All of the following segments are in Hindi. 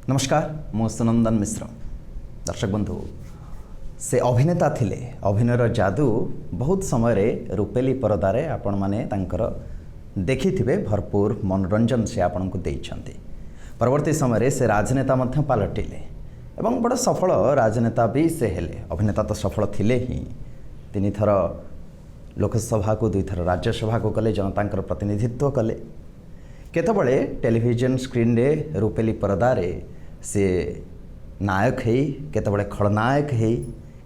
नमस्कार मु सुनंदन मिश्र। दर्शक बंधु से अभिनेता थिले अभिनयर जादू बहुत समय रूपेली परदारे आपण माने तांकर देखिथिबे भरपूर मनोरंजन से आपण को देइछंती। परवर्ती समय से राजनेता मध्य पालटिले एवं बड़ सफल राजनेता भी से हेले। अभिनेता तो सफल थिले ही, 3 थर लोकसभा को 2 थर राज्यसभा को कले, जनतांकर प्रतिनिधित्व कले। केतबळे टेलीविजन स्क्रीन रे रूपेली परदारे से नायक है, केतबळे खलनायक है,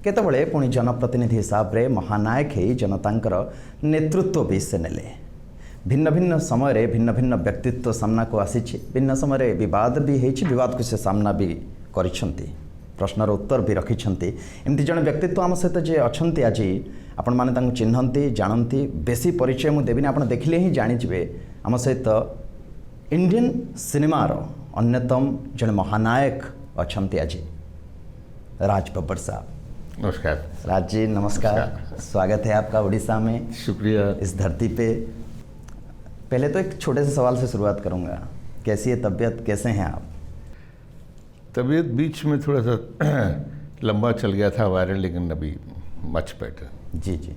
केतबळे पुणी जनप्रतिनिधि हिसाब रे महानायक है, जनतांकर नेतृत्व भी से नेले। भिन्न भिन्न समय रे भिन्न भिन्न व्यक्तित्व सामना को आसीछि। भिन्न समय रे विवाद भी हेछि, विवाद को से सामना भी करिछंती, प्रश्नर उत्तर भी रखिछंती। एमती जन व्यक्तित्व आम सहित जे अछंती आज आपण माने तांको चिन्हंती जानंती। बेसी परिचय मु देबिनी, आपण देखिले ही जानि जिवे आम सहित इंडियन सिनेमार अन्यतम जन महानायक अछंती आज राज बब्बर साहब। नमस्कार राज जी, नमस्कार। स्वागत है आपका उड़ीसा में, शुक्रिया। इस धरती पे पहले तो एक छोटे से सवाल से शुरुआत करूंगा, कैसी है तबीयत, कैसे हैं आप? तबीयत बीच में थोड़ा सा लंबा चल गया था वायरल, लेकिन अभी मच बेटर। जी जी,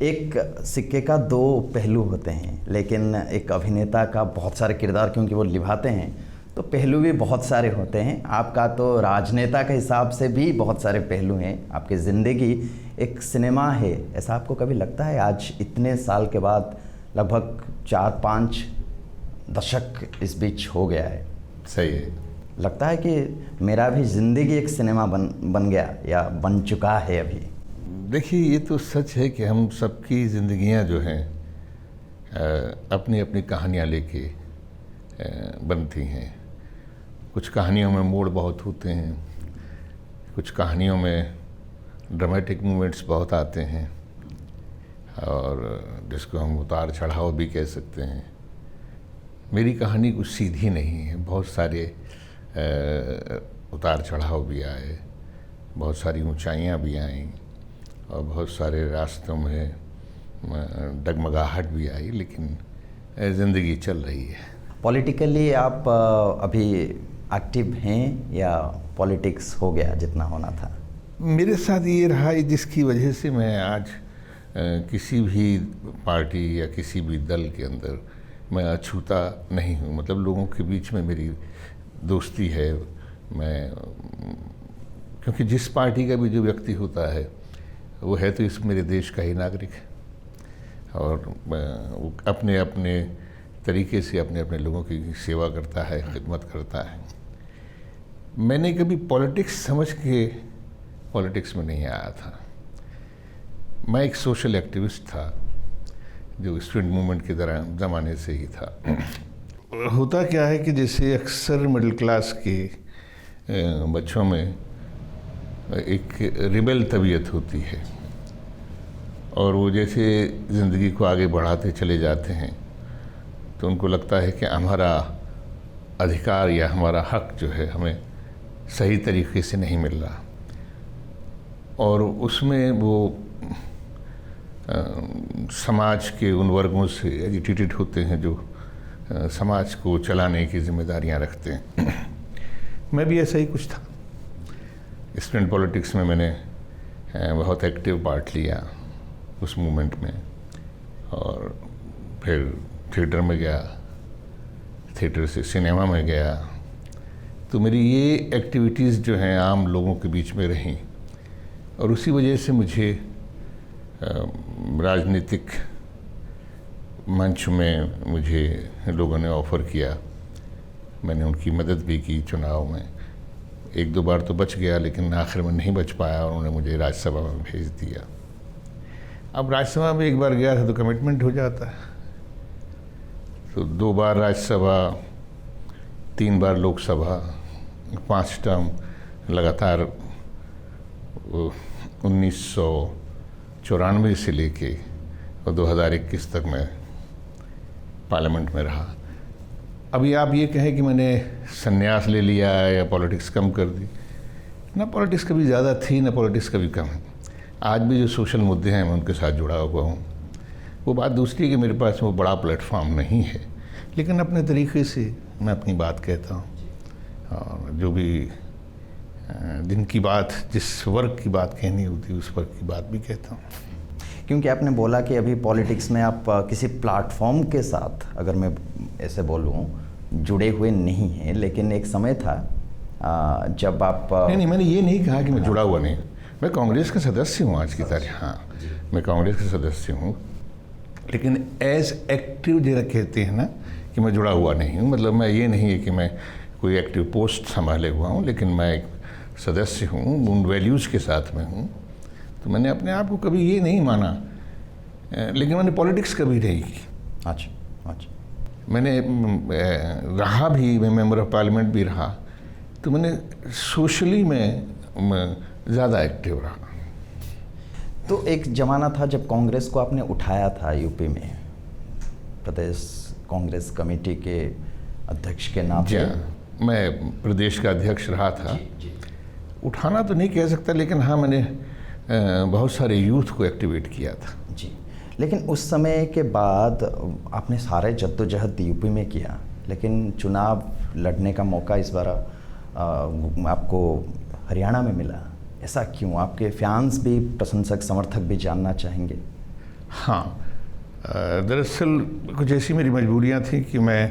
एक सिक्के का 2 पहलू होते हैं, लेकिन एक अभिनेता का बहुत सारे किरदार क्योंकि वो निभाते हैं तो पहलू भी बहुत सारे होते हैं। आपका तो राजनेता के हिसाब से भी बहुत सारे पहलू हैं। आपकी ज़िंदगी एक सिनेमा है, ऐसा आपको कभी लगता है? आज इतने साल के बाद लगभग 4-5 दशक इस बीच हो गया है, सही है, लगता है कि मेरा भी ज़िंदगी एक सिनेमा बन गया या बन चुका है अभी? देखिए, ये तो सच है कि हम सबकी ज़िंदगियां जो हैं अपनी अपनी कहानियां लेके बनती हैं। कुछ कहानियों में मोड़ बहुत होते हैं, कुछ कहानियों में ड्रामेटिक मोमेंट्स बहुत आते हैं, और जिसको हम उतार चढ़ाव भी कह सकते हैं। मेरी कहानी कुछ सीधी नहीं है, बहुत सारे उतार चढ़ाव भी आए, बहुत सारी ऊंचाइयां भी आईं, और बहुत सारे रास्तों में डगमगाहट भी आई, लेकिन ज़िंदगी चल रही है। पॉलिटिकली आप अभी एक्टिव हैं या पॉलिटिक्स हो गया जितना होना था? मेरे साथ ये रहा, जिसकी वजह से मैं आज किसी भी पार्टी या किसी भी दल के अंदर मैं अछूता नहीं हूँ। मतलब लोगों के बीच में मेरी दोस्ती है। मैं क्योंकि जिस पार्टी का भी जो व्यक्ति होता है वो है तो इस मेरे देश का ही नागरिक है, और वो अपने अपने तरीके से अपने अपने लोगों की सेवा करता है, खिदमत करता है। मैंने कभी पॉलिटिक्स समझ के पॉलिटिक्स में नहीं आया था। मैं एक सोशल एक्टिविस्ट था, जो स्टूडेंट मूवमेंट के दौरान ज़माने से ही था। होता क्या है कि जैसे अक्सर मिडिल क्लास के बच्चों में एक रिबेल तबीयत होती है, और वो जैसे ज़िंदगी को आगे बढ़ाते चले जाते हैं तो उनको लगता है कि हमारा अधिकार या हमारा हक जो है हमें सही तरीके से नहीं मिल रहा, और उसमें वो समाज के उन वर्गों से एजिटेटेड होते हैं जो समाज को चलाने की जिम्मेदारियां रखते हैं। मैं भी ऐसा ही कुछ था। स्टूडेंट पॉलिटिक्स में मैंने बहुत एक्टिव पार्ट लिया उस मूवमेंट में, और फिर थिएटर में गया, थिएटर से सिनेमा में गया। तो मेरी ये एक्टिविटीज़ जो हैं आम लोगों के बीच में रहीं, और उसी वजह से मुझे राजनीतिक मंच में मुझे लोगों ने ऑफ़र किया। मैंने उनकी मदद भी की चुनाव में। 1-2 बार तो बच गया, लेकिन आखिर में नहीं बच पाया, और उन्होंने मुझे राज्यसभा में भेज दिया। अब राज्यसभा में एक बार गया था तो कमिटमेंट हो जाता है। तो 2 बार राज्यसभा, 3 बार लोकसभा, 5 टर्म लगातार 1994 से लेके और 2021 तक मैं पार्लियामेंट में रहा। अभी आप ये कहें कि मैंने संन्यास ले लिया या पॉलिटिक्स कम कर दी, ना पॉलिटिक्स कभी ज़्यादा थी ना पॉलिटिक्स कभी कम है। आज भी जो सोशल मुद्दे हैं मैं उनके साथ जुड़ा हुआ हूँ। वो बात दूसरी है कि मेरे पास वो बड़ा प्लेटफॉर्म नहीं है, लेकिन अपने तरीके से मैं अपनी बात कहता हूँ। और जो भी जिनकी बात, जिस वर्ग की बात कहनी होती उस वर्ग की बात भी कहता हूँ। क्योंकि आपने बोला कि अभी पॉलिटिक्स में आप किसी प्लेटफॉर्म के साथ, अगर मैं ऐसे बोलूँ, जुड़े हुए नहीं हैं, लेकिन एक समय था जब आप नहीं, मैंने ये नहीं कहा कि मैं जुड़ा हुआ नहीं। मैं कांग्रेस का सदस्य हूँ आज की तारीख। हाँ, मैं कांग्रेस का सदस्य हूँ, लेकिन एज एक्टिव जरा कहते हैं ना कि मैं जुड़ा हुआ नहीं हूँ। मतलब मैं ये नहीं है कि मैं कोई एक्टिव पोस्ट संभाले हुआ हूँ, लेकिन मैं एक सदस्य हूँ, उन वैल्यूज़ के साथ में हूँ। तो मैंने अपने आप को कभी ये नहीं माना, लेकिन मैंने पॉलिटिक्स कभी नहीं की। अच्छा। मैंने रहा भी, मैं मेंबर ऑफ पार्लियामेंट भी रहा, तो मैंने सोशली में ज़्यादा एक्टिव रहा। तो एक ज़माना था जब कांग्रेस को आपने उठाया था यूपी में, प्रदेश कांग्रेस कमेटी के अध्यक्ष के नाते। मैं प्रदेश का अध्यक्ष रहा था। जी। उठाना तो नहीं कह सकता, लेकिन हाँ, मैंने बहुत सारे यूथ को एक्टिवेट किया था। जी, लेकिन उस समय के बाद आपने सारे जद्दोजहद यूपी में किया, लेकिन चुनाव लड़ने का मौका इस बार आपको हरियाणा में मिला। ऐसा क्यों? आपके फैंस भी, प्रशंसक, समर्थक भी जानना चाहेंगे। हाँ, दरअसल कुछ ऐसी मेरी मजबूरियां थी कि मैं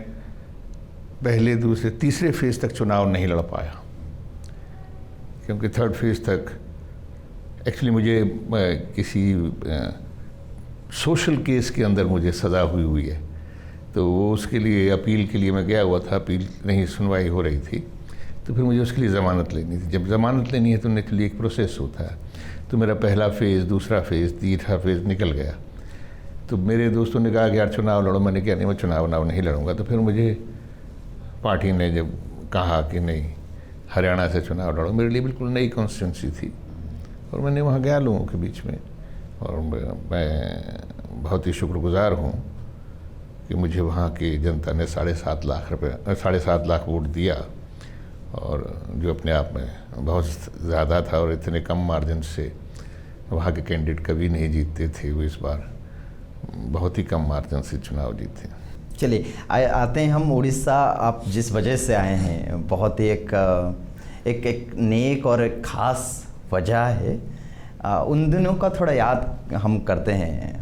पहले, दूसरे, तीसरे फेज़ तक चुनाव नहीं लड़ पाया, क्योंकि थर्ड फेज़ तक एक्चुअली मुझे किसी सोशल केस के अंदर मुझे सज़ा हुई है। तो वो उसके लिए अपील के लिए मैं गया हुआ था, अपील नहीं सुनवाई हो रही थी, तो फिर मुझे उसके लिए ज़मानत लेनी थी। जब ज़मानत लेनी है तो उनके एक प्रोसेस होता है। तो मेरा पहला फेज़, दूसरा फेज़, तीसरा फेज़ निकल गया। तो मेरे दोस्तों ने कहा कि यार चुनाव लड़ो। मैंने कहा नहीं, मैं चुनाव नहीं लड़ूंगा। तो फिर मुझे पार्टी ने जब कहा कि नहीं, हरियाणा से चुनाव लड़ो, मेरे लिए बिल्कुल नई कॉन्स्टिट्यूंसी थी, और मैंने वहाँ गया लोगों के बीच में, और मैं बहुत ही शुक्रगुजार हूँ कि मुझे वहाँ की जनता ने 7.5 लाख वोट दिया, और जो अपने आप में बहुत ज़्यादा था, और इतने कम मार्जिन से वहाँ के कैंडिडेट कभी नहीं जीतते थे। वो इस बार बहुत ही कम मार्जिन से चुनाव जीते। चलिए आते हैं हम उड़ीसा। आप जिस वजह से आए हैं, बहुत ही एक नेक और एक ख़ास वजह है। उन दिनों का थोड़ा याद हम करते हैं।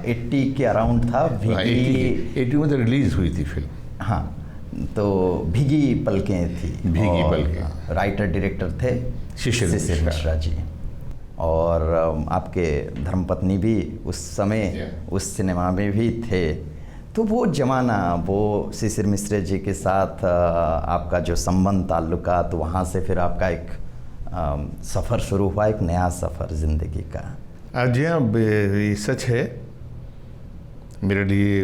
80 के अराउंड था। 80 में तो रिलीज़ हुई थी फिल्म। हाँ, तो भीगी पलकें थी। भीगी पलकें। राइटर डायरेक्टर थे शिशिर मिश्रा जी, और आपके धर्मपत्नी भी उस समय उस सिनेमा में भी थे। तो वो ज़माना, वो शिशिर मिश्रा जी के साथ आपका जो संबंध, ताल्लुकात, वहाँ से फिर आपका एक सफ़र शुरू हुआ, एक नया सफ़र ज़िंदगी का। जी हाँ, ये सच है। मेरे लिए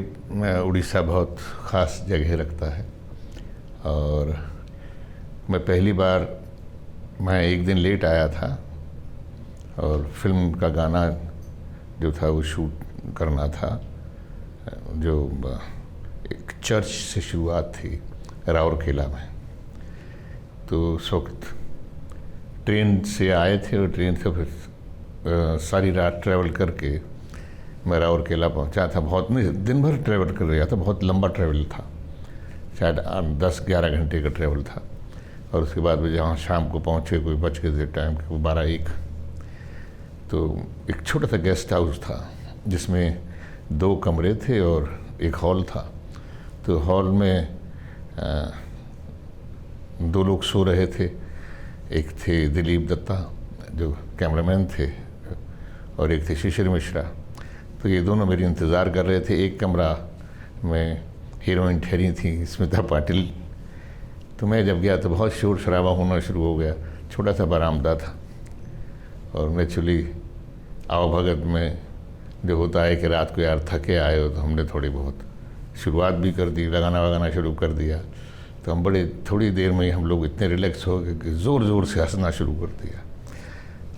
उड़ीसा बहुत ख़ास जगह रखता है, और मैं पहली बार, मैं एक दिन लेट आया था, और फिल्म का गाना जो था वो शूट करना था, जो एक चर्च से शुरुआत थी राउरकेला में। तो उस वक्त ट्रेन से आए थे, और ट्रेन से फिर सारी रात ट्रैवल करके मैं राउरकेला पहुंचा था। बहुत नहीं, दिन भर ट्रैवल कर रहा था, बहुत लंबा ट्रैवल था, शायद 10-11 घंटे का ट्रैवल था। और उसके बाद में जहाँ शाम को पहुँचे, कोई बच के टाइम के, वो 12-1, तो एक छोटा सा गेस्ट हाउस था जिसमें 2 कमरे थे और एक हॉल था। तो हॉल में 2 लोग सो रहे थे। एक थे दिलीप दत्ता जो कैमरामैन थे, और एक थे शिशिर मिश्रा। तो ये दोनों मेरी इंतज़ार कर रहे थे। एक कमरा में हीरोइन ठहरी थी, स्मिता पाटिल। तो मैं जब गया तो बहुत शोर शराबा होना शुरू हो गया। छोटा सा बरामदा था, और नेचुरली आवभगत में जो होता है कि रात को यार थके आए हो, तो हमने थोड़ी बहुत शुरुआत भी कर दी, लगाना शुरू कर दिया। तो हम बड़े थोड़ी देर में ही हम लोग इतने रिलैक्स हो गए कि ज़ोर ज़ोर से हंसना शुरू कर दिया।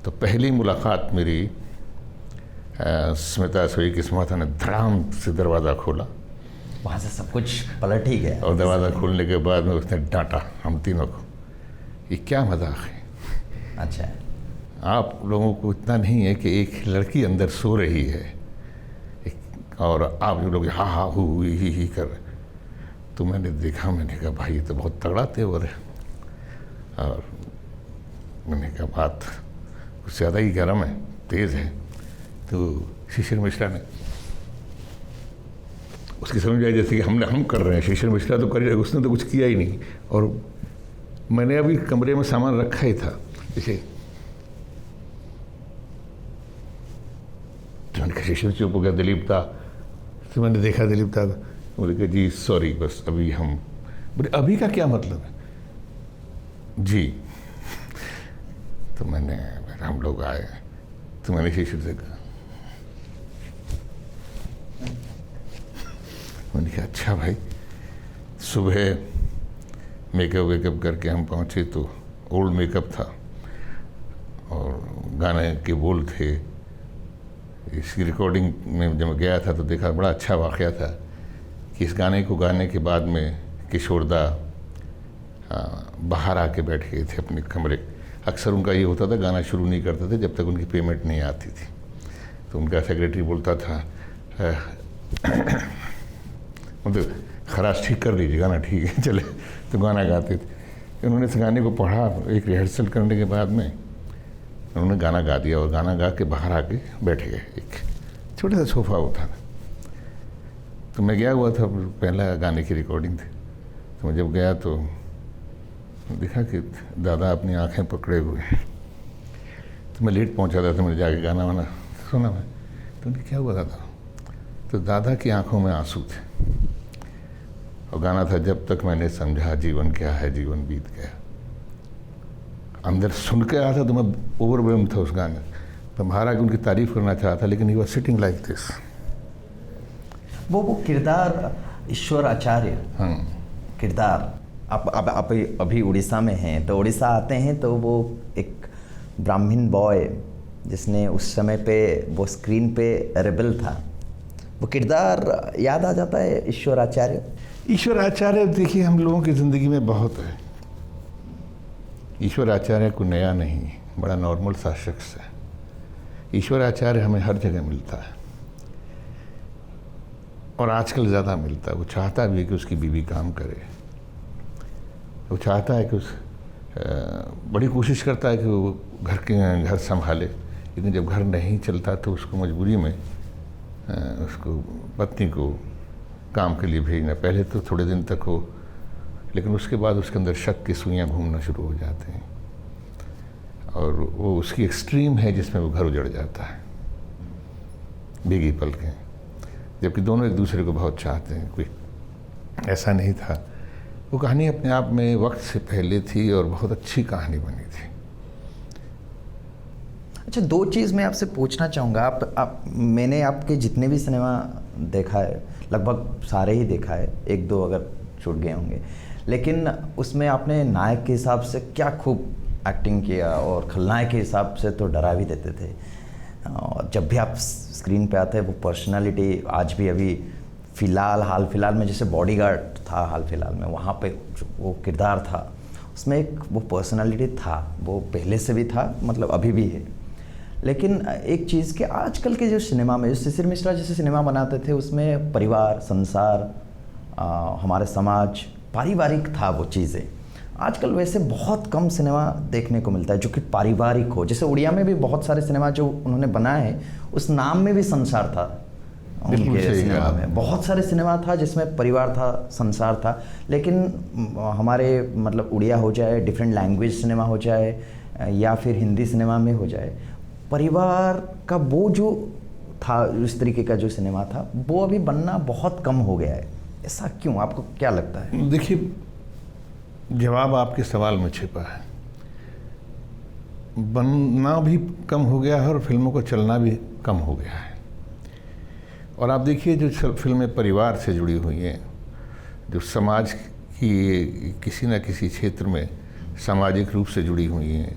तो पहली मुलाकात मेरी स्मिता सोई की स्मिता ने धड़ाम से दरवाज़ा खोला, वहाँ से सब कुछ पलट ही गया। और दरवाज़ा खोलने के बाद में उसने डांटा हम तीनों को, ये क्या मजाक है। अच्छा, आप लोगों को इतना नहीं है कि एक लड़की अंदर सो रही है और आप लोग हा हा हु ही कर रहे। तो मैंने देखा, मैंने कहा भाई ये तो बहुत तगड़ा तेवर है, और मैंने कहा बात कुछ ज़्यादा ही गर्म है, तेज़ है। तो शिशिर मिश्रा ने, उसकी समझ आई जैसे कि हम कर रहे हैं, शिशिर मिश्रा तो कर, उसने तो कुछ किया ही नहीं। और मैंने अभी कमरे में सामान रखा ही था, जैसे तो मैंने कहा शिशिर चुप हो गया, दिलीप था। तो मैंने देखा दिलीप था, बोले कि जी सॉरी, बस अभी हम, बोले अभी का क्या मतलब है जी। तो हम लोग आए, तो मैंने शिशिर से कहा, मैंने कहा अच्छा भाई। सुबह मेकअप करके हम पहुँचे तो ओल्ड मेकअप था और गाने के बोल थे। इसकी रिकॉर्डिंग में जब गया था तो देखा बड़ा अच्छा वाक़या था कि इस गाने को गाने के बाद में किशोरदा बाहर आके बैठ गए थे अपने कमरे। अक्सर उनका ये होता था, गाना शुरू नहीं करते थे जब तक उनकी पेमेंट नहीं आती थी। तो उनका सेक्रेटरी बोलता था मतलब खराश ठीक कर दीजिए, गाना ठीक है चले, तो गाना गाते थे। उन्होंने इस गाने को पढ़ा, एक रिहर्सल करने के बाद में उन्होंने गाना गा दिया और गाना गा के बाहर आके बैठ गए। एक छोटा सा सोफा होता था, तो मैं गया हुआ था, पहला गाने की रिकॉर्डिंग थी। तो मैं जब गया तो देखा कि दादा अपनी आंखें पकड़े हुए हैं। तो मैं लेट पहुंचा था, तो मैंने जाके गाना वाना सुना मैं, तो उनकी क्या हुआ दादा? तो दादा की आंखों में आंसू थे और गाना था जब तक मैंने समझा जीवन क्या है, जीवन बीत गया। अंदर सुन के आया था तो मैं ओवरवेल्म था उस गाने। तो बाहर आके उनकी तारीफ करना चाहता, लेकिन he was sitting like this. वो किरदार ईश्वर आचार्य, हाँ, किरदार आप अभी उड़ीसा में हैं, तो उड़ीसा आते हैं तो वो एक ब्राह्मण बॉय जिसने उस समय पे वो स्क्रीन पे रेबल था, वो किरदार याद आ जाता है ईश्वर आचार्य। ईश्वर आचार्य देखिए हम लोगों की ज़िंदगी में बहुत है। ईश्वर आचार्य को नया नहीं, बड़ा नॉर्मल सा शख्स है। ईश्वर आचार्य हमें हर जगह मिलता है और आजकल ज़्यादा मिलता है। वो चाहता भी है कि उसकी बीवी काम करे, वो चाहता है कि बड़ी कोशिश करता है कि वो घर संभाले, लेकिन जब घर नहीं चलता तो उसको मजबूरी में उसको पत्नी को काम के लिए भेजना। पहले तो थोड़े दिन तक हो, लेकिन उसके बाद उसके अंदर शक की सुइयाँ घूमना शुरू हो जाते हैं और वो उसकी एक्सट्रीम है जिसमें वो घर उजड़ जाता है भीगी पलकें। जबकि दोनों एक दूसरे को बहुत चाहते हैं, कोई ऐसा नहीं था। वो कहानी अपने आप में वक्त से पहले थी और बहुत अच्छी कहानी बनी थी। अच्छा, दो चीज़ मैं आपसे पूछना चाहूँगा। मैंने आपके जितने भी सिनेमा देखा है, लगभग सारे ही देखा है, एक दो अगर छूट गए होंगे, लेकिन उसमें आपने नायक के हिसाब से क्या खूब एक्टिंग किया और खलनायक के हिसाब से तो डरा भी देते थे। और जब भी आप स्क्रीन पे आते हैं वो पर्सनालिटी आज भी, अभी हाल फिलहाल में जैसे बॉडीगार्ड था, हाल फिलहाल में वहाँ पे वो किरदार था, उसमें एक वो पर्सनालिटी था, वो पहले से भी था, मतलब अभी भी है। लेकिन एक चीज़ कि आजकल के जो सिनेमा में, जो शिशिर मिश्रा जैसे सिनेमा बनाते थे, उसमें परिवार, संसार, हमारे समाज, पारिवारिक था वो चीज़ें। आजकल वैसे बहुत कम सिनेमा देखने को मिलता है जो कि पारिवारिक हो। जैसे उड़िया में भी बहुत सारे सिनेमा जो उन्होंने बनाए हैं, उस नाम में भी संसार था। उनके सिनेमा में बहुत सारे सिनेमा था जिसमें परिवार था, संसार था। लेकिन हमारे मतलब उड़िया हो जाए, डिफरेंट लैंग्वेज सिनेमा हो जाए, या फिर हिंदी सिनेमा में हो जाए, परिवार का वो जो था, इस तरीके का जो सिनेमा था, वो अभी बनना बहुत कम हो गया है। ऐसा क्यों, आपको क्या लगता है? देखिए, जवाब आपके सवाल में छिपा है। बनना भी कम हो गया है और फिल्मों को चलना भी कम हो गया है। और आप देखिए जो फिल्में परिवार से जुड़ी हुई हैं, जो समाज की किसी न किसी क्षेत्र में सामाजिक रूप से जुड़ी हुई हैं,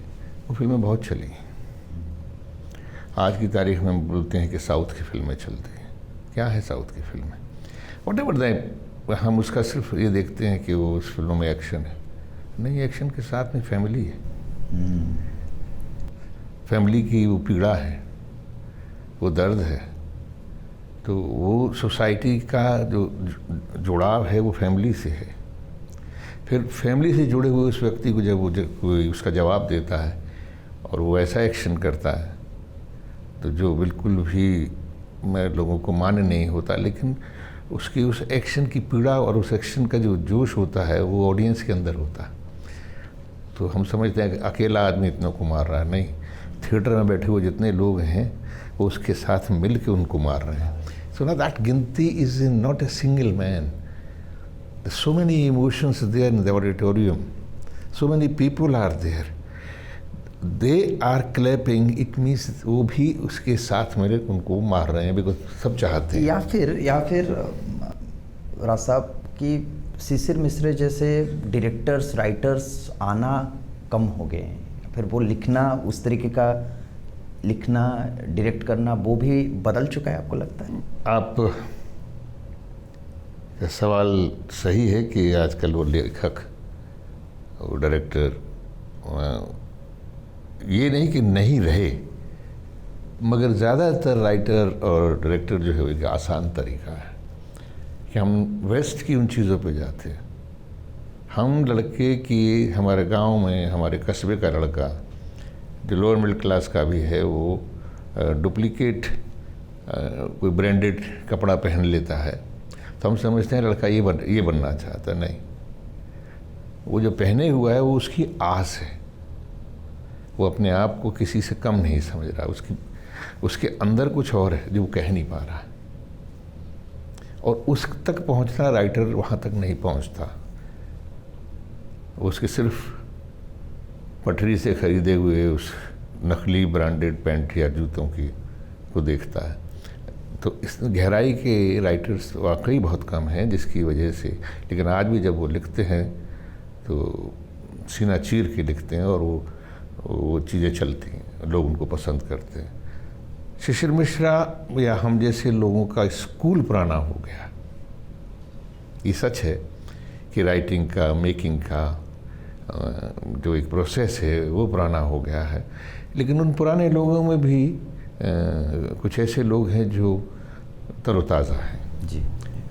वो फिल्में बहुत चली। आज की तारीख में हम बोलते हैं कि साउथ की फिल्में चलती हैं। क्या है साउथ की फिल्में? व्हाटएवर दैट, हम उसका सिर्फ ये देखते हैं कि वो उस फिल्मों में एक्शन है। नहीं, एक्शन के साथ में फैमिली है। फैमिली की वो पीड़ा है, वो दर्द है, तो वो सोसाइटी का जो जुड़ाव है वो फैमिली से है। फिर फैमिली से जुड़े हुए उस व्यक्ति को जब कोई उसका जवाब देता है और वो ऐसा एक्शन करता है तो जो बिल्कुल भी मैं लोगों को मान्य नहीं होता, लेकिन उसकी उस एक्शन की पीड़ा और उस एक्शन का जो जोश होता है वो ऑडियंस के अंदर होता है। तो हम समझते हैं कि अकेला आदमी इतनों को मार रहा है, नहीं, थिएटर में बैठे हुए जितने लोग हैं वो उसके साथ मिल के उनको मार रहे हैं। सो ना दैट गिनती is not a single man, so many emotions there in the auditorium, so many people are there, they are clapping, it means वो भी उसके साथ मेरे उनको मार रहे हैं बिकॉज सब चाहते हैं। या फिर राज साहब की शिशिर मिश्र जैसे डायरेक्टर्स राइटर्स आना कम हो गए हैं, फिर वो लिखना उस तरीके का लिखना डायरेक्ट करना वो भी बदल चुका है, आपको लगता है? आप सवाल सही है कि आजकल वो लेखक और डायरेक्टर ये नहीं कि नहीं रहे, मगर ज़्यादातर राइटर और डायरेक्टर जो है वो एक आसान तरीका है कि हम वेस्ट की उन चीज़ों पे जाते हैं। हम लड़के की हमारे गांव में हमारे कस्बे का लड़का जो लोअर मिडिल क्लास का भी है वो डुप्लीकेट कोई ब्रांडेड कपड़ा पहन लेता है तो हम समझते हैं लड़का ये बनना चाहता। नहीं, वो जो पहने हुआ है वो उसकी आस है, वो अपने आप को किसी से कम नहीं समझ रहा, उसके अंदर कुछ और है जो वो कह नहीं पा रहा है और उस तक पहुंचना राइटर वहाँ तक नहीं पहुंचता। उसके सिर्फ पटरी से खरीदे हुए उस नकली ब्रांडेड पैंट या जूतों की को देखता है। तो इस गहराई के राइटर्स वाकई बहुत कम हैं, जिसकी वजह से, लेकिन आज भी जब वो लिखते हैं तो सीना चीर के लिखते हैं और वो चीज़ें चलती हैं, लोग उनको पसंद करते हैं। शिशिर मिश्रा या हम जैसे लोगों का स्कूल पुराना हो गया। ये सच है कि राइटिंग का, मेकिंग का जो एक प्रोसेस है वो पुराना हो गया है, लेकिन उन पुराने लोगों में भी कुछ ऐसे लोग हैं जो तरोताज़ा हैं जी,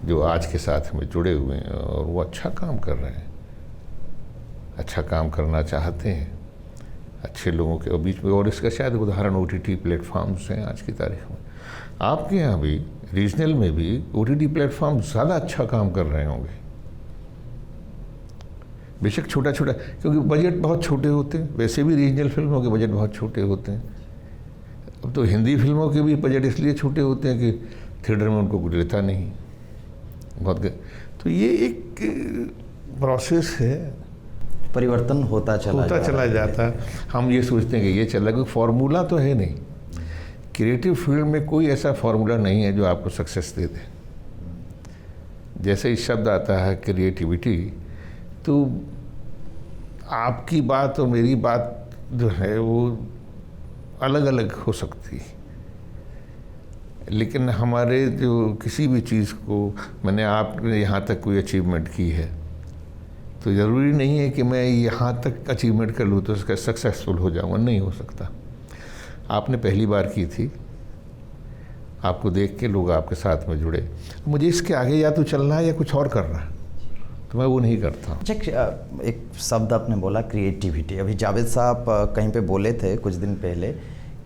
जो आज के साथ में जुड़े हुए हैं और वो अच्छा काम कर रहे हैं, अच्छा काम करना चाहते हैं अच्छे लोगों के बीच में। और इसका शायद उदाहरण OTT प्लेटफॉर्म्स हैं आज की तारीख में। आपके यहाँ भी रीजनल में भी OTT प्लेटफॉर्म ज़्यादा अच्छा काम कर रहे होंगे, बेशक छोटा छोटा, क्योंकि बजट बहुत छोटे होते हैं। वैसे भी रीजनल फिल्मों के बजट बहुत छोटे होते हैं। अब तो हिंदी फिल्मों के भी बजट इसलिए छोटे होते हैं कि थिएटर में उनको कुछ लेता नहीं बहुत। तो ये एक प्रोसेस है, परिवर्तन होता चला जाता है। हम ये सोचते हैं कि ये चला, कोई फार्मूला तो है नहीं। क्रिएटिव फील्ड में कोई ऐसा फार्मूला नहीं है जो आपको सक्सेस दे दे। जैसे ही शब्द आता है क्रिएटिविटी, तो आपकी बात और मेरी बात जो है वो अलग अलग हो सकती है, लेकिन हमारे जो किसी भी चीज़ को मैंने आपने यहाँ तक कोई अचीवमेंट की है तो ज़रूरी नहीं है कि मैं यहाँ तक अचीवमेंट कर लूँ तो उसका सक्सेसफुल हो जाऊँगा, नहीं हो सकता। आपने पहली बार की थी, आपको देख के लोग आपके साथ में जुड़े, मुझे इसके आगे या तो चलना है या कुछ और करना है, तो मैं वो नहीं करता। अच्छा, एक शब्द आपने बोला क्रिएटिविटी। अभी जावेद साहब कहीं पे बोले थे कुछ दिन पहले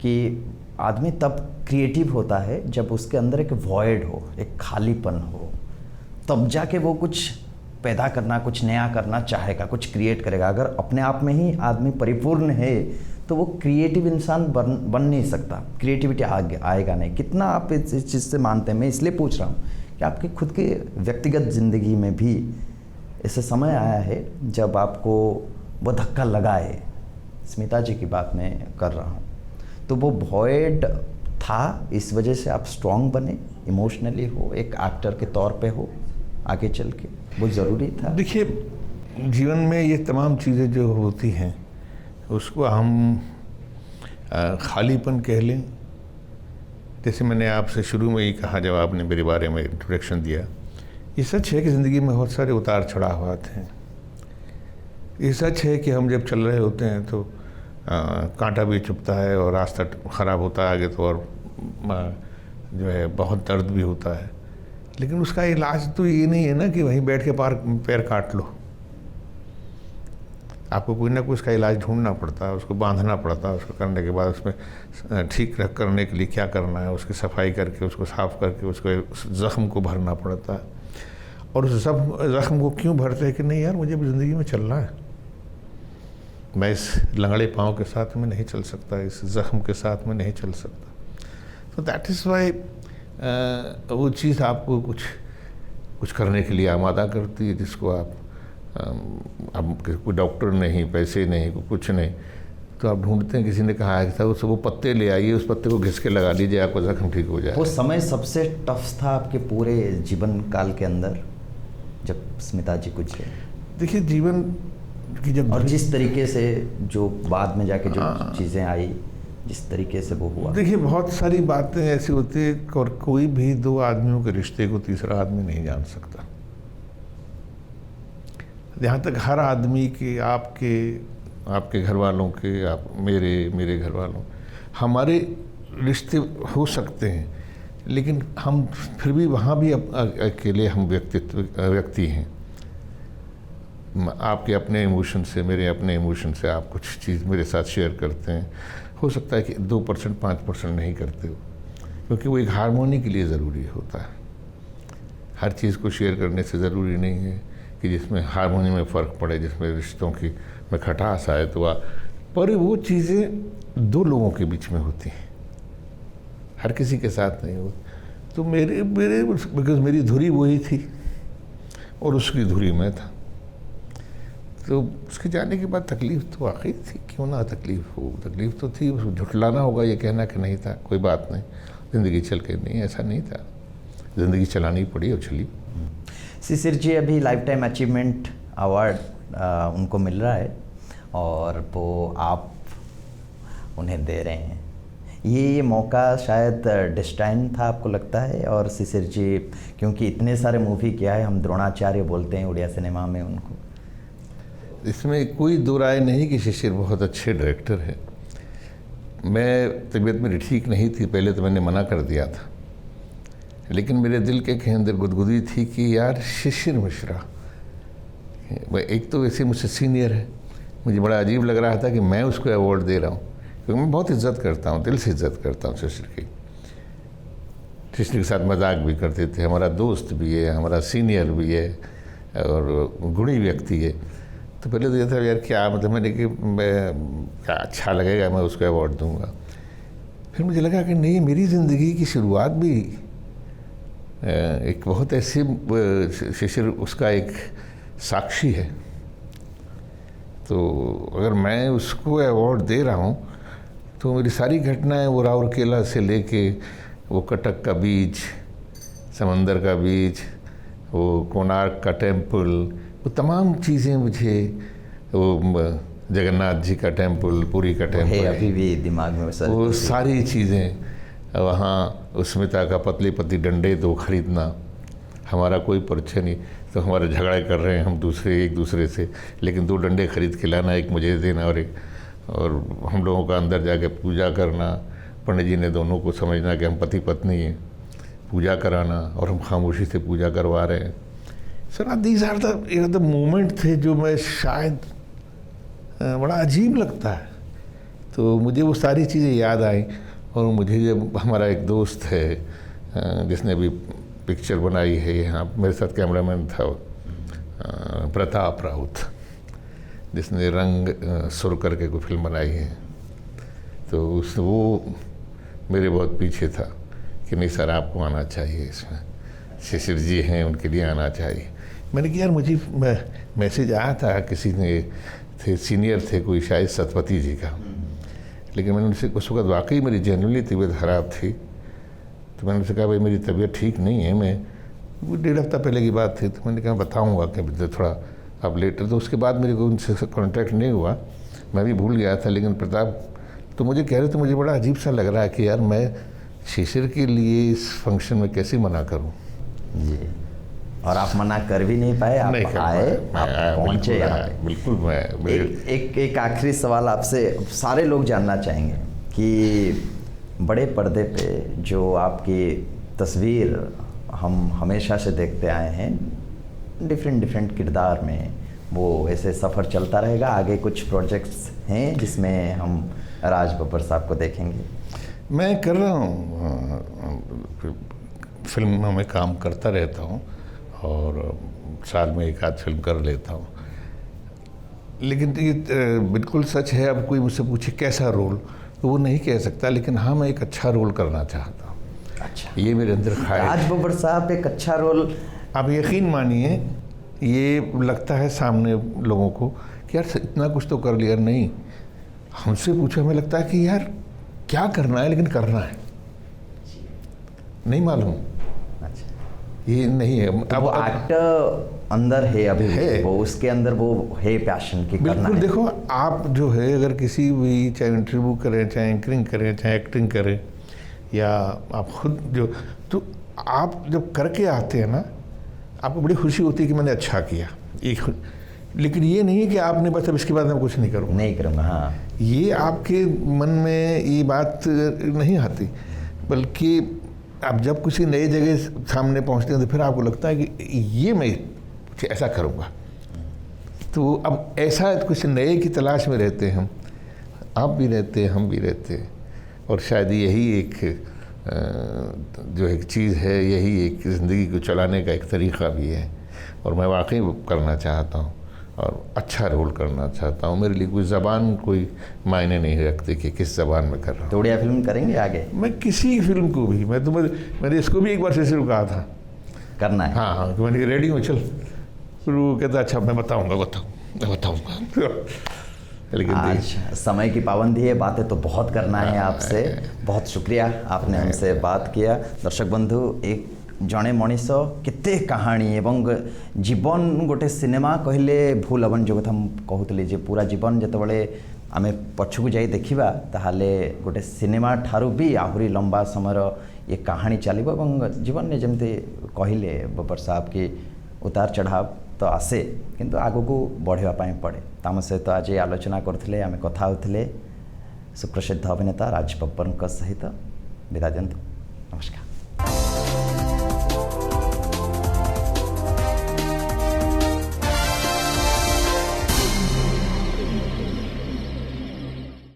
कि आदमी तब क्रिएटिव होता है जब उसके अंदर एक वॉइड हो, एक खालीपन हो, तब जाके वो कुछ पैदा करना, कुछ नया करना चाहेगा, कुछ क्रिएट करेगा। अगर अपने आप में ही आदमी परिपूर्ण है तो वो क्रिएटिव इंसान बन नहीं सकता, क्रिएटिविटी आएगा नहीं। कितना आप इस चीज़ से मानते हैं? मैं इसलिए पूछ रहा हूँ कि आपकी खुद के व्यक्तिगत ज़िंदगी में भी ऐसे समय आया है जब आपको वो धक्का लगाए। स्मिता जी की बात मैं कर रहा हूँ, तो वो वॉइड था, इस वजह से आप स्ट्रॉन्ग बने, इमोशनली हो, एक एक्टर के तौर पे हो आगे चल के, वो ज़रूरी था। देखिए, जीवन में ये तमाम चीज़ें जो होती हैं उसको हम खालीपन कह लें। जैसे मैंने आपसे शुरू में ही कहा जब आपने मेरे बारे में इंट्रोडक्शन दिया, ये सच है कि ज़िंदगी में बहुत सारे उतार चढ़ाव आते हैं। ये सच है कि हम जब चल रहे होते हैं तो कांटा भी चुभता है और रास्ता ख़राब होता है आगे तो, और जो है बहुत दर्द भी होता है, लेकिन उसका इलाज तो ये नहीं है ना कि वहीं बैठ के पैर काट लो। आपको कोई ना कोई उसका इलाज ढूंढना पड़ता है, उसको बांधना पड़ता है, उसको करने के बाद उसमें ठीक करने के लिए क्या करना है, उसकी सफाई करके, उसको साफ़ करके, उसको ज़ख्म को भरना पड़ता है। और उस ज़ख्म को क्यों भरते हैं कि नहीं यार, मुझे ज़िंदगी में चलना है, मैं इस लंगड़े पाँव के साथ में नहीं चल सकता, इस ज़ख्म के साथ में नहीं चल सकता। तो दैट इज़ वाई वो चीज़ आपको कुछ करने के लिए आमादा करती है, जिसको आप अब कोई डॉक्टर नहीं, पैसे नहीं, कुछ नहीं, तो आप ढूंढते हैं। किसी ने कहा है था वो पत्ते ले आइए, उस पत्ते को घिस के लगा लीजिए, आपका जख्म ठीक हो जाए। वो समय सबसे टफ था आपके पूरे जीवन काल के अंदर जब स्मिता जी गुजरे? देखिए, जीवन की जब और जिस तरीके से जो बाद में जाके जो चीज़ें आई, जिस तरीके से वो हुआ, देखिए बहुत सारी बातें ऐसी होती है और कोई भी दो आदमियों के रिश्ते को तीसरा आदमी नहीं जान सकता। जहाँ तक हर आदमी के, आपके घर वालों के, मेरे घर वालों, हमारे रिश्ते हो सकते हैं, लेकिन हम फिर भी वहाँ भी अकेले हम व्यक्ति हैं। आपके अपने इमोशन से, मेरे अपने इमोशन से आप कुछ चीज़ मेरे साथ शेयर करते हैं, हो सकता है कि 2% 5% नहीं करते हो, क्योंकि वो एक हार्मोनी के लिए ज़रूरी होता है। हर चीज़ को शेयर करने से ज़रूरी नहीं है कि जिसमें हार्मोनी में फ़र्क पड़े, जिसमें रिश्तों की में खटास आए, तो पर वो चीज़ें दो लोगों के बीच में होती हैं, हर किसी के साथ नहीं होती। तो मेरे बिकॉज मेरी धुरी वही थी और उसकी धुरी मैं था, तो उसके जाने के बाद तकलीफ़ तो वाकई थी, क्यों ना तकलीफ़ हो, तकलीफ़ तो थी। उसको झुठलाना होगा ये कहना कि नहीं था, कोई बात नहीं, ज़िंदगी चल के नहीं, ऐसा नहीं था, ज़िंदगी चलानी पड़ी और चली। शिशिर जी अभी लाइफ टाइम अचीवमेंट अवार्ड उनको मिल रहा है और वो आप उन्हें दे रहे हैं। ये मौका शायद डेस्टाइन था आपको लगता है? और शिशिर जी क्योंकि इतने सारे मूवी किया है, हम द्रोणाचार्य बोलते हैं उड़िया सिनेमा में उनको, इसमें कोई दो राय नहीं कि शिशिर बहुत अच्छे डायरेक्टर है। मैं तबीयत मेरी ठीक नहीं थी, पहले तो मैंने मना कर दिया था, लेकिन मेरे दिल के कहीं अंदर गुदगुदी थी कि यार शिशिर मिश्रा, एक तो वैसे मुझसे सीनियर है, मुझे बड़ा अजीब लग रहा था कि मैं उसको अवार्ड दे रहा हूँ, क्योंकि मैं बहुत इज्जत करता हूँ, दिल से इज्जत करता हूँ शिशिर की। शिशिर के साथ मजाक भी करते थे, हमारा दोस्त भी है, हमारा सीनियर भी है और गुणी व्यक्ति है। तो पहले तो ये था यार क्या मतलब, मैंने कि मैं क्या अच्छा लगेगा, मैं उसको अवार्ड दूंगा। फिर मुझे लगा कि नहीं, मेरी ज़िंदगी की शुरुआत भी एक बहुत ऐसी, शिशिर उसका एक साक्षी है, तो अगर मैं उसको अवार्ड दे रहा हूँ तो मेरी सारी घटनाएं, वो राउरकेला से लेके वो कटक का बीच, समंदर का बीच, वो कोणार्क का टेम्पल, वो तमाम चीज़ें मुझे, वो जगन्नाथ जी का टेम्पल, पुरी का टेम्पल अभी भी दिमाग में वो सारी चीज़ें, वहाँ स्मिता का पतले पतली डंडे दो खरीदना, हमारा कोई परिचय नहीं, तो हमारे झगड़े कर रहे हैं हम एक दूसरे से, लेकिन 2 डंडे खरीद के लाना, एक मुझे देना और हम लोगों का अंदर जाके पूजा करना, पंडित जी ने दोनों को समझना कि हम पति पत्नी हैं, पूजा कराना और हम खामोशी से पूजा करवा रहे हैं। Sir these are the moment थे जो मैं शायद बड़ा अजीब लगता है, तो मुझे वो सारी चीज़ें याद आई। और मुझे जब हमारा एक दोस्त है जिसने भी पिक्चर बनाई है यहाँ, मेरे साथ कैमरामैन था प्रताप राउत, जिसने रंग सुर करके कोई फिल्म बनाई है, तो वो मेरे बहुत पीछे था कि नहीं सर आपको आना चाहिए इसमें, शिशिर जी हैं उनके लिए आना चाहिए। मैंने कहा यार मुझे मैसेज आया था, किसी ने थे, सीनियर थे कोई, शायद सतपति जी का, लेकिन मैंने उनसे उस वक्त वाकई मेरी जनरली तबीयत ख़राब थी, तो मैंने उनसे कहा भाई मेरी तबीयत ठीक नहीं है, मैं 1.5 हफ्ता पहले की बात थी, तो मैंने कहा बताऊँगा कि थोड़ा आप लेटर, तो उसके बाद मेरे को उनसे कॉन्टैक्ट नहीं हुआ, मैं भी भूल गया था। लेकिन प्रताप तो मुझे कह रहे, तो मुझे बड़ा अजीब सा लग रहा है कि यार मैं शिशिर के लिए इस फंक्शन में कैसे मना करूं जी, और आप मना कर भी नहीं पाए, आप नहीं आए, आप पहुंचे यहाँ। बिल्कुल मैं एक आखिरी सवाल आपसे सारे लोग जानना चाहेंगे कि बड़े पर्दे पे जो आपकी तस्वीर हम हमेशा से देखते आए हैं डिफरेंट किरदार में, वो ऐसे सफ़र चलता रहेगा? आगे कुछ प्रोजेक्ट्स हैं जिसमें हम राज बब्बर साहब को देखेंगे? मैं कर रहा हूँ, फिल्मों में काम करता रहता हूँ और साल में एक आध फिल्म कर लेता हूँ। लेकिन ये बिल्कुल सच है, अब कोई मुझसे पूछे कैसा रोल, तो वो नहीं कह सकता, लेकिन हाँ मैं एक अच्छा रोल करना चाहता हूँ। अच्छा, ये मेरे अंदर ख्वाहिश। राज बब्बर साहब एक अच्छा रोल, आप यकीन मानिए, ये लगता है सामने लोगों को कि यार इतना कुछ तो कर लिया, नहीं हमसे पूछो, हमें लगता है कि यार क्या करना है, लेकिन करना है, नहीं मालूम। अच्छा, ये नहीं है तो वो एक्टर अंदर है अभी है, वो उसके अंदर वो है पैशन की करना बिल्कुल है। देखो आप जो है, अगर किसी भी चाहे इंटरव्यू करें, चाहे एंकरिंग करें, चाहे एक्टिंग करें, या आप खुद जो, तो आप जब करके आते हैं ना, आपको बड़ी खुशी होती है कि मैंने अच्छा किया, लेकिन ये नहीं है कि आपने बस अब इसके बाद मैं कुछ नहीं करूँगा, नहीं करूँगा। हाँ, ये आपके मन में ये बात नहीं आती, बल्कि आप जब किसी नई जगह सामने पहुंचते हैं तो फिर आपको लगता है कि ये मैं कुछ ऐसा करूंगा। तो अब ऐसा कुछ नए की तलाश में रहते हैं हम, आप भी रहते हैं, हम भी रहते हैं, और शायद यही एक जो एक चीज़ है, यही एक ज़िंदगी को चलाने का एक तरीक़ा भी है। और मैं वाकई वो करना चाहता हूँ और अच्छा रोल करना चाहता हूँ। मेरे लिए कोई ज़बान कोई मायने नहीं रखती कि किस ज़बान में कर रहा हूँ। तो उड़िया फिल्म करेंगे आगे? मैं किसी फिल्म को भी, मैंने इसको भी एक बार से शुरू कहा था करना है। हाँ, तो मैंने रेडी हूँ, चल शुरू कहता अच्छा मैं बताऊँगा लेकिन आज समय की पाबंदी है, बातें तो बहुत करना है आपसे। बहुत शुक्रिया आपने हमसे बात किया। दर्शक बंधु, एक जड़े मनीष केते कहानी एवं जीवन गोटे सिनेमा कहले भूल हबन, जो कथा कहूली जे पूरा जीवन जितेबाला आम पछकू जाई देखिबा ताहाले गोटे सिनेमा ठारू भी आहुरी लंबा समय ये कहानी चलिबो। एवं जीवन में जमते कहले बब्बर साहब की उतार चढ़ाव तो आसे, किंतु आगको बढ़ापी पड़े। तम सहित आज आलोचना करथिले, आमे कथा होथिले सुप्रसिद्ध अभिनेता राज बब्बर सहित। विदा दियंतु, नमस्कार।